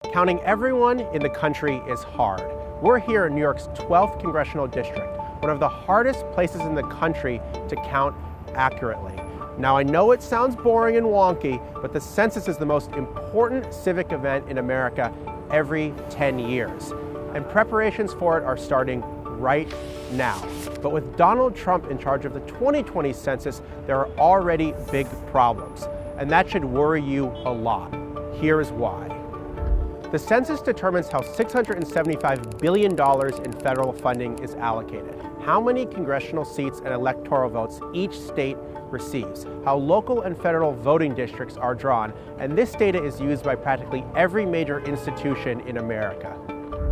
Counting everyone in the country is hard. We're here in New York's 12th Congressional District, one of the hardest places in the country to count accurately. Now, I know it sounds boring and wonky, but the census is the most important civic event in America every 10 years. And preparations for it are starting right now. But with Donald Trump in charge of the 2020 census, there are already big problems. And that should worry you a lot. Here's why. The census determines how $675 billion in federal funding is allocated, how many congressional seats and electoral votes each state receives, how local and federal voting districts are drawn, and this data is used by practically every major institution in America.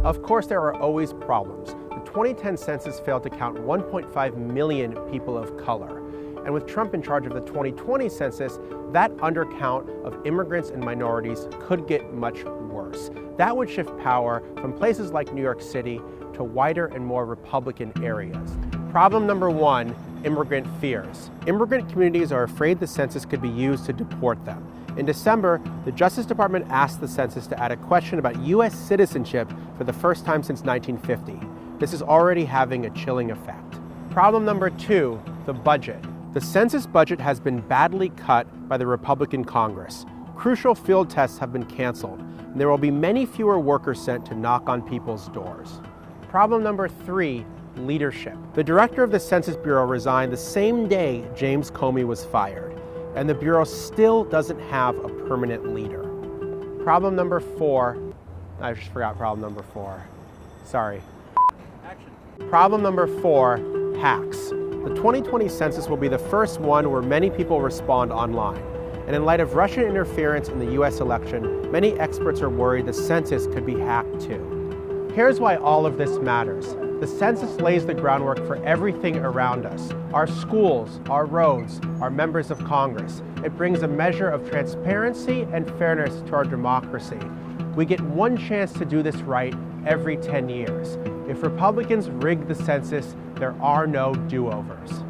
Of course, there are always problems. The 2010 census failed to count 1.5 million people of color. And with Trump in charge of the 2020 census, that undercount of immigrants and minorities could get much worse. That would shift power from places like New York City to wider and more Republican areas. Problem number one, immigrant fears. Immigrant communities are afraid the census could be used to deport them. In December, the Justice Department asked the census to add a question about U.S. citizenship for the first time since 1950. This is already having a chilling effect. Problem number two, the budget. The census budget has been badly cut by the Republican Congress. Crucial field tests have been canceled, and there will be many fewer workers sent to knock on people's doors. Problem number three, leadership. The director of the Census Bureau resigned the same day James Comey was fired, and the Bureau still doesn't have a permanent leader. Problem number four, I just forgot problem number four. Sorry. Action. Problem number four, hacks. The 2020 census will be the first one where many people respond online. And in light of Russian interference in the US election, many experts are worried the census could be hacked too. Here's why all of this matters. The census lays the groundwork for everything around us. Our schools, our roads, our members of Congress. It brings a measure of transparency and fairness to our democracy. We get one chance to do this right every 10 years. If Republicans rig the census, there are no do-overs.